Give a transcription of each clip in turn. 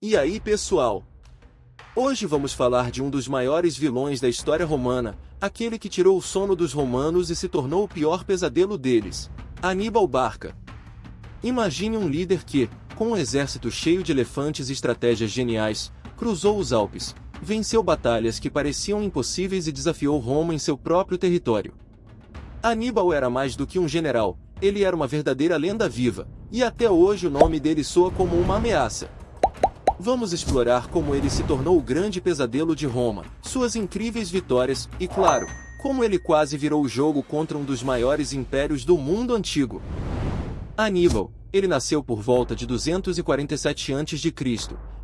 E aí, pessoal? Hoje vamos falar de um dos maiores vilões da história romana, aquele que tirou o sono dos romanos e se tornou o pior pesadelo deles, Aníbal Barca. Imagine um líder que, com um exército cheio de elefantes e estratégias geniais, cruzou os Alpes, venceu batalhas que pareciam impossíveis e desafiou Roma em seu próprio território. Aníbal era mais do que um general, ele era uma verdadeira lenda viva, e até hoje o nome dele soa como uma ameaça. Vamos explorar como ele se tornou o grande pesadelo de Roma, suas incríveis vitórias e, claro, como ele quase virou o jogo contra um dos maiores impérios do mundo antigo. Aníbal, ele nasceu por volta de 247 a.C.,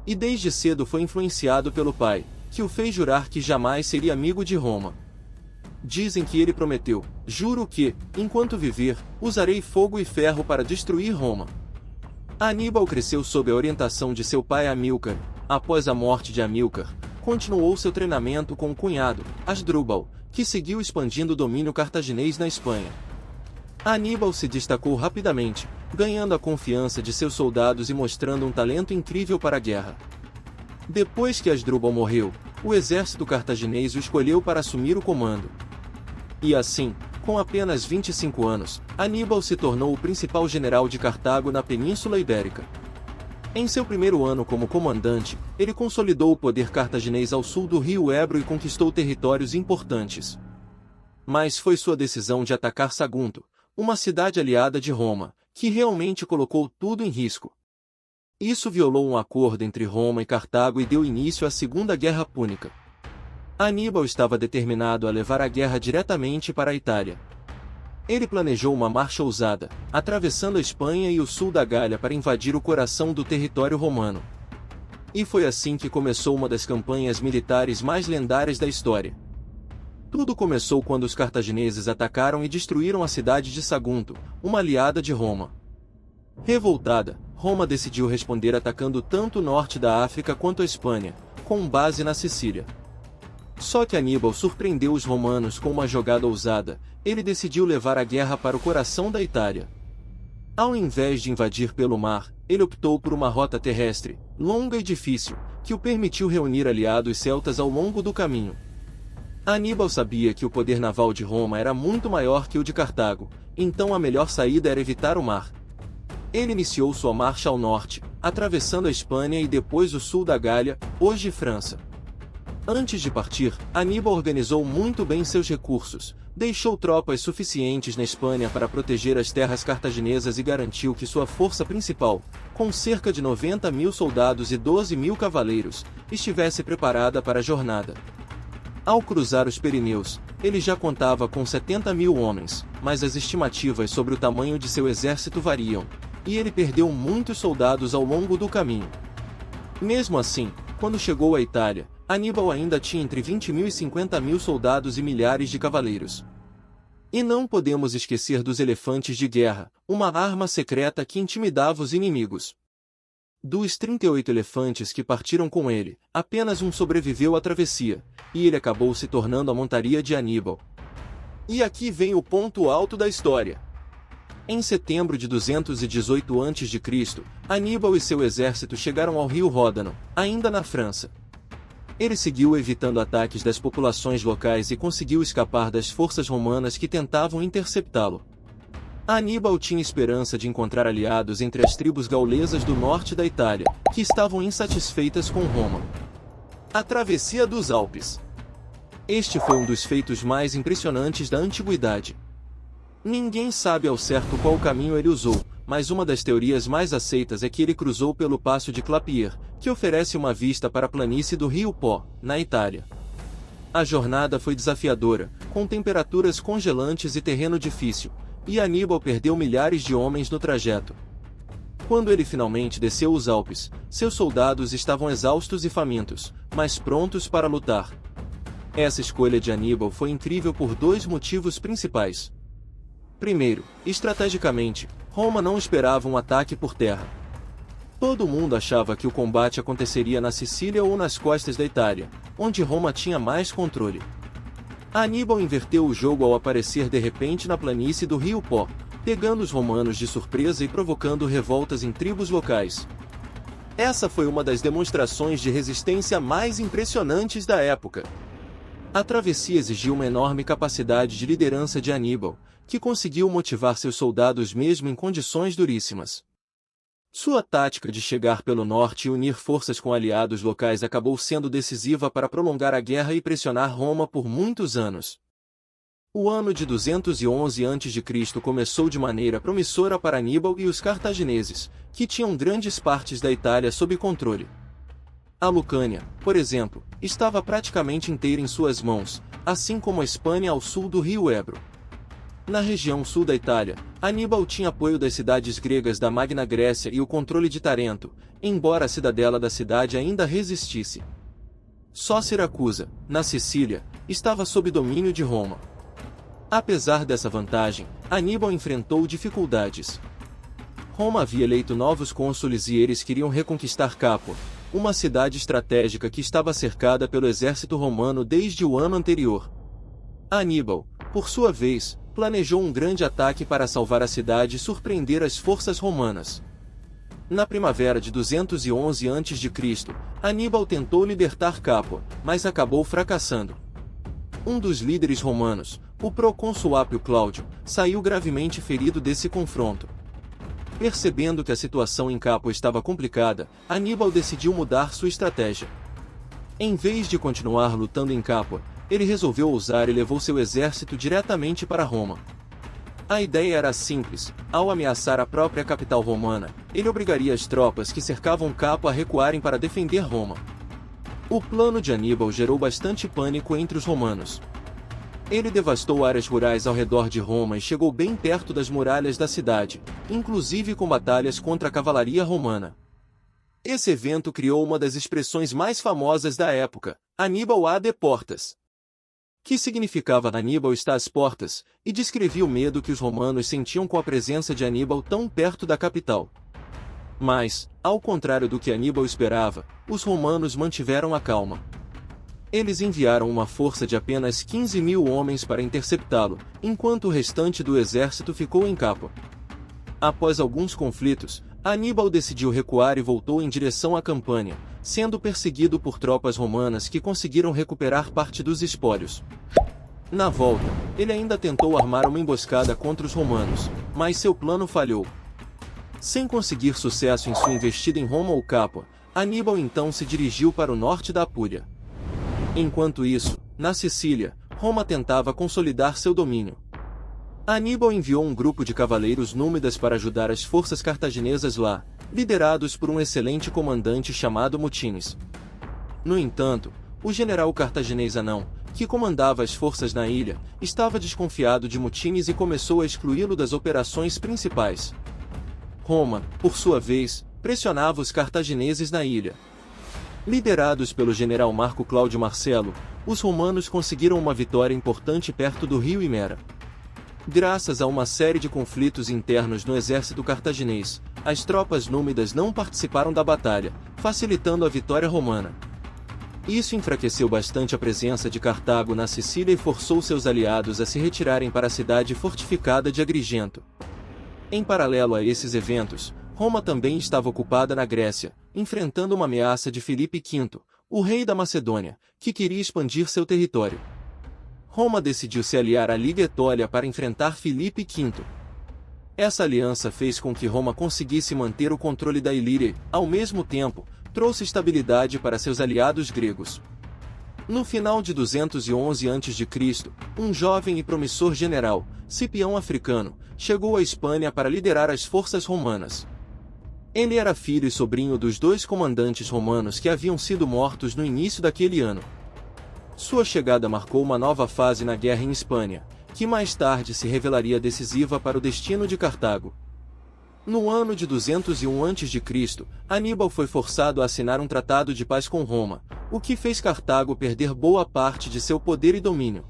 e desde cedo foi influenciado pelo pai, que o fez jurar que jamais seria amigo de Roma. Dizem que ele prometeu: "Juro que, enquanto viver, usarei fogo e ferro para destruir Roma." Aníbal cresceu sob a orientação de seu pai Amílcar. Após a morte de Amílcar, continuou seu treinamento com o cunhado, Asdrúbal, que seguiu expandindo o domínio cartaginês na Espanha. Aníbal se destacou rapidamente, ganhando a confiança de seus soldados e mostrando um talento incrível para a guerra. Depois que Asdrúbal morreu, o exército cartaginês o escolheu para assumir o comando. E assim, com apenas 25 anos, Aníbal se tornou o principal general de Cartago na Península Ibérica. Em seu primeiro ano como comandante, ele consolidou o poder cartaginês ao sul do rio Ebro e conquistou territórios importantes. Mas foi sua decisão de atacar Sagunto, uma cidade aliada de Roma, que realmente colocou tudo em risco. Isso violou um acordo entre Roma e Cartago e deu início à Segunda Guerra Púnica. Aníbal estava determinado a levar a guerra diretamente para a Itália. Ele planejou uma marcha ousada, atravessando a Espanha e o sul da Gália para invadir o coração do território romano. E foi assim que começou uma das campanhas militares mais lendárias da história. Tudo começou quando os cartagineses atacaram e destruíram a cidade de Sagunto, uma aliada de Roma. Revoltada, Roma decidiu responder atacando tanto o norte da África quanto a Espanha, com base na Sicília. Só que Aníbal surpreendeu os romanos com uma jogada ousada. Ele decidiu levar a guerra para o coração da Itália. Ao invés de invadir pelo mar, ele optou por uma rota terrestre, longa e difícil, que o permitiu reunir aliados celtas ao longo do caminho. Aníbal sabia que o poder naval de Roma era muito maior que o de Cartago, então a melhor saída era evitar o mar. Ele iniciou sua marcha ao norte, atravessando a Espanha e depois o sul da Gália, hoje França. Antes de partir, Aníbal organizou muito bem seus recursos, deixou tropas suficientes na Espanha para proteger as terras cartaginesas e garantiu que sua força principal, com cerca de 90.000 soldados e 12.000 cavaleiros, estivesse preparada para a jornada. Ao cruzar os Pirineus, ele já contava com 70.000 homens, mas as estimativas sobre o tamanho de seu exército variam, e ele perdeu muitos soldados ao longo do caminho. Mesmo assim, quando chegou à Itália, Aníbal ainda tinha entre 20.000 e 50.000 soldados e milhares de cavaleiros. E não podemos esquecer dos elefantes de guerra, uma arma secreta que intimidava os inimigos. Dos 38 elefantes que partiram com ele, apenas um sobreviveu à travessia, e ele acabou se tornando a montaria de Aníbal. E aqui vem o ponto alto da história. Em setembro de 218 a.C., Aníbal e seu exército chegaram ao rio Ródano, ainda na França. Ele seguiu evitando ataques das populações locais e conseguiu escapar das forças romanas que tentavam interceptá-lo. Aníbal tinha esperança de encontrar aliados entre as tribos gaulesas do norte da Itália, que estavam insatisfeitas com Roma. A travessia dos Alpes. Este foi um dos feitos mais impressionantes da antiguidade. Ninguém sabe ao certo qual caminho ele usou, mas uma das teorias mais aceitas é que ele cruzou pelo Passo de Clapier, que oferece uma vista para a planície do rio Pó, na Itália. A jornada foi desafiadora, com temperaturas congelantes e terreno difícil, e Aníbal perdeu milhares de homens no trajeto. Quando ele finalmente desceu os Alpes, seus soldados estavam exaustos e famintos, mas prontos para lutar. Essa escolha de Aníbal foi incrível por dois motivos principais. Primeiro, estrategicamente, Roma não esperava um ataque por terra. Todo mundo achava que o combate aconteceria na Sicília ou nas costas da Itália, onde Roma tinha mais controle. Aníbal inverteu o jogo ao aparecer de repente na planície do rio Pó, pegando os romanos de surpresa e provocando revoltas em tribos locais. Essa foi uma das demonstrações de resistência mais impressionantes da época. A travessia exigiu uma enorme capacidade de liderança de Aníbal, que conseguiu motivar seus soldados mesmo em condições duríssimas. Sua tática de chegar pelo norte e unir forças com aliados locais acabou sendo decisiva para prolongar a guerra e pressionar Roma por muitos anos. O ano de 211 a.C. começou de maneira promissora para Aníbal e os cartagineses, que tinham grandes partes da Itália sob controle. A Lucânia, por exemplo, estava praticamente inteira em suas mãos, assim como a Espanha ao sul do rio Ebro. Na região sul da Itália, Aníbal tinha apoio das cidades gregas da Magna Grécia e o controle de Tarento, embora a cidadela da cidade ainda resistisse. Só Siracusa, na Sicília, estava sob domínio de Roma. Apesar dessa vantagem, Aníbal enfrentou dificuldades. Roma havia eleito novos cônsules e eles queriam reconquistar Capua, uma cidade estratégica que estava cercada pelo exército romano desde o ano anterior. Aníbal, por sua vez, planejou um grande ataque para salvar a cidade e surpreender as forças romanas. Na primavera de 211 a.C., Aníbal tentou libertar Capua, mas acabou fracassando. Um dos líderes romanos, o procônsul Apio Cláudio, saiu gravemente ferido desse confronto. Percebendo que a situação em Capua estava complicada, Aníbal decidiu mudar sua estratégia. Em vez de continuar lutando em Capua, ele resolveu ousar e levou seu exército diretamente para Roma. A ideia era simples: ao ameaçar a própria capital romana, ele obrigaria as tropas que cercavam Capua a recuarem para defender Roma. O plano de Aníbal gerou bastante pânico entre os romanos. Ele devastou áreas rurais ao redor de Roma e chegou bem perto das muralhas da cidade, inclusive com batalhas contra a cavalaria romana. Esse evento criou uma das expressões mais famosas da época, Aníbal ad portas, que significava Aníbal está às portas, e descrevia o medo que os romanos sentiam com a presença de Aníbal tão perto da capital. Mas, ao contrário do que Aníbal esperava, os romanos mantiveram a calma. Eles enviaram uma força de apenas 15.000 homens para interceptá-lo, enquanto o restante do exército ficou em Capua. Após alguns conflitos, Aníbal decidiu recuar e voltou em direção à Campânia, sendo perseguido por tropas romanas que conseguiram recuperar parte dos espólios. Na volta, ele ainda tentou armar uma emboscada contra os romanos, mas seu plano falhou. Sem conseguir sucesso em sua investida em Roma ou Capua, Aníbal então se dirigiu para o norte da Apúlia. Enquanto isso, na Sicília, Roma tentava consolidar seu domínio. Aníbal enviou um grupo de cavaleiros númidas para ajudar as forças cartaginesas lá, liderados por um excelente comandante chamado Mutines. No entanto, o general cartaginês Anão, que comandava as forças na ilha, estava desconfiado de Mutines e começou a excluí-lo das operações principais. Roma, por sua vez, pressionava os cartagineses na ilha. Liderados pelo general Marco Cláudio Marcelo, os romanos conseguiram uma vitória importante perto do rio Himera. Graças a uma série de conflitos internos no exército cartaginês, as tropas númidas não participaram da batalha, facilitando a vitória romana. Isso enfraqueceu bastante a presença de Cartago na Sicília e forçou seus aliados a se retirarem para a cidade fortificada de Agrigento. Em paralelo a esses eventos, Roma também estava ocupada na Grécia, enfrentando uma ameaça de Filipe V, o rei da Macedônia, que queria expandir seu território. Roma decidiu se aliar à Liga Etólia para enfrentar Filipe V. Essa aliança fez com que Roma conseguisse manter o controle da Ilíria e, ao mesmo tempo, trouxe estabilidade para seus aliados gregos. No final de 211 a.C., um jovem e promissor general, Cipião Africano, chegou à Espanha para liderar as forças romanas. Ele era filho e sobrinho dos dois comandantes romanos que haviam sido mortos no início daquele ano. Sua chegada marcou uma nova fase na guerra em Espanha, que mais tarde se revelaria decisiva para o destino de Cartago. No ano de 201 a.C., Aníbal foi forçado a assinar um tratado de paz com Roma, o que fez Cartago perder boa parte de seu poder e domínio.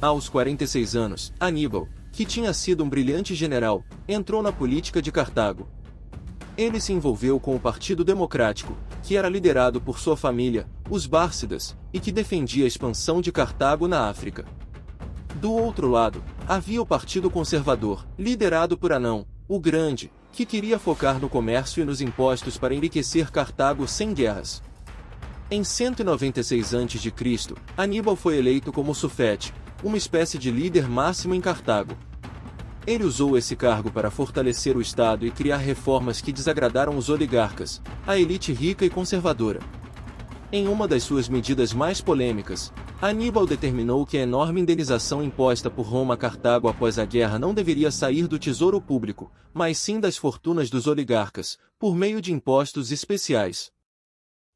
Aos 46 anos, Aníbal, que tinha sido um brilhante general, entrou na política de Cartago. Ele se envolveu com o Partido Democrático, que era liderado por sua família, os Bárcidas, e que defendia a expansão de Cartago na África. Do outro lado, havia o Partido Conservador, liderado por Anão, o Grande, que queria focar no comércio e nos impostos para enriquecer Cartago sem guerras. Em 196 a.C., Aníbal foi eleito como sufete, uma espécie de líder máximo em Cartago. Ele usou esse cargo para fortalecer o Estado e criar reformas que desagradaram os oligarcas, a elite rica e conservadora. Em uma das suas medidas mais polêmicas, Aníbal determinou que a enorme indenização imposta por Roma a Cartago após a guerra não deveria sair do tesouro público, mas sim das fortunas dos oligarcas, por meio de impostos especiais.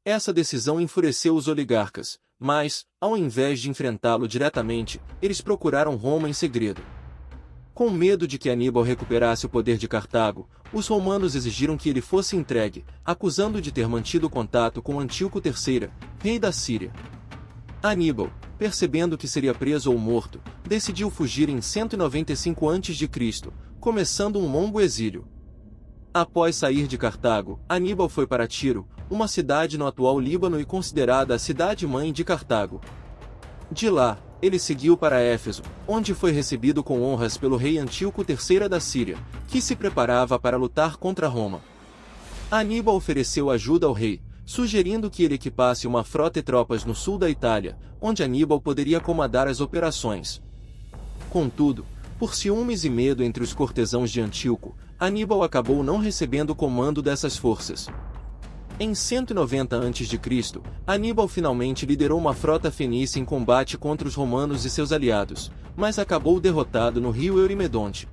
Essa decisão enfureceu os oligarcas, mas, ao invés de enfrentá-lo diretamente, eles procuraram Roma em segredo. Com medo de que Aníbal recuperasse o poder de Cartago, os romanos exigiram que ele fosse entregue, acusando-o de ter mantido contato com Antíoco III, rei da Síria. Aníbal, percebendo que seria preso ou morto, decidiu fugir em 195 a.C., começando um longo exílio. Após sair de Cartago, Aníbal foi para Tiro, uma cidade no atual Líbano e considerada a cidade-mãe de Cartago. De lá, ele seguiu para Éfeso, onde foi recebido com honras pelo rei Antíoco III da Síria, que se preparava para lutar contra Roma. Aníbal ofereceu ajuda ao rei, sugerindo que ele equipasse uma frota e tropas no sul da Itália, onde Aníbal poderia comandar as operações. Contudo, por ciúmes e medo entre os cortesãos de Antíoco, Aníbal acabou não recebendo o comando dessas forças. Em 190 a.C., Aníbal finalmente liderou uma frota fenícia em combate contra os romanos e seus aliados, mas acabou derrotado no rio Eurimedonte.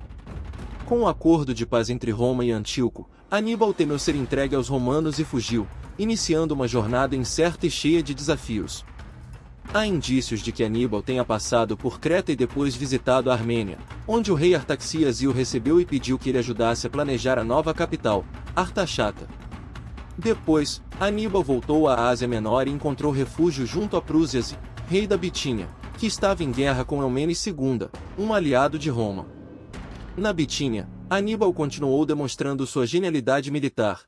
Com o acordo de paz entre Roma e Antíoco, Aníbal temeu ser entregue aos romanos e fugiu, iniciando uma jornada incerta e cheia de desafios. Há indícios de que Aníbal tenha passado por Creta e depois visitado a Armênia, onde o rei Artaxias o recebeu e pediu que ele ajudasse a planejar a nova capital, Artaxata. Depois, Aníbal voltou à Ásia Menor e encontrou refúgio junto a Prúsias, rei da Bitínia, que estava em guerra com Eumenes II, um aliado de Roma. Na Bitínia, Aníbal continuou demonstrando sua genialidade militar.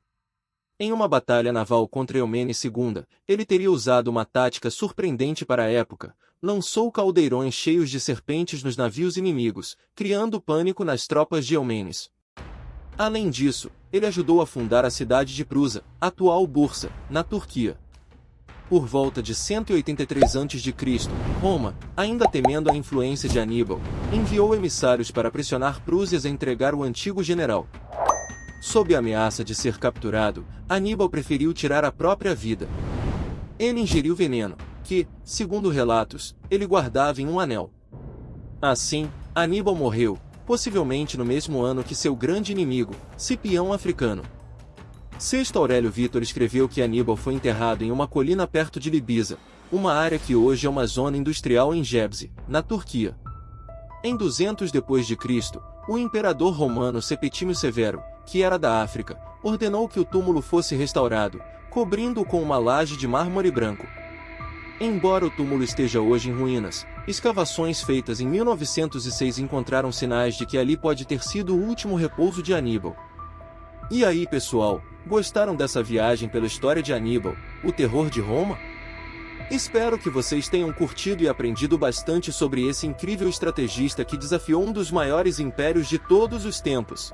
Em uma batalha naval contra Eumenes II, ele teria usado uma tática surpreendente para a época, lançou caldeirões cheios de serpentes nos navios inimigos, criando pânico nas tropas de Eumenes. Além disso, ele ajudou a fundar a cidade de Prusa, atual Bursa, na Turquia. Por volta de 183 a.C., Roma, ainda temendo a influência de Aníbal, enviou emissários para pressionar Prúsias a entregar o antigo general. Sob a ameaça de ser capturado, Aníbal preferiu tirar a própria vida. Ele ingeriu veneno, que, segundo relatos, ele guardava em um anel. Assim, Aníbal morreu, possivelmente no mesmo ano que seu grande inimigo, Cipião Africano. Sexto Aurélio Vítor escreveu que Aníbal foi enterrado em uma colina perto de Libisa, uma área que hoje é uma zona industrial em Gebze, na Turquia. Em 200 d.C., o imperador romano Septímio Severo, que era da África, ordenou que o túmulo fosse restaurado, cobrindo-o com uma laje de mármore branco. Embora o túmulo esteja hoje em ruínas, escavações feitas em 1906 encontraram sinais de que ali pode ter sido o último repouso de Aníbal. E aí, pessoal, gostaram dessa viagem pela história de Aníbal, o terror de Roma? Espero que vocês tenham curtido e aprendido bastante sobre esse incrível estrategista que desafiou um dos maiores impérios de todos os tempos.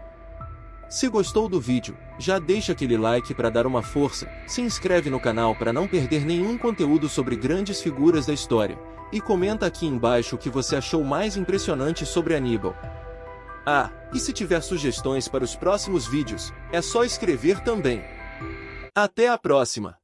Se gostou do vídeo, já deixa aquele like para dar uma força, se inscreve no canal para não perder nenhum conteúdo sobre grandes figuras da história, e comenta aqui embaixo o que você achou mais impressionante sobre Aníbal. Ah, e se tiver sugestões para os próximos vídeos, é só escrever também. Até a próxima!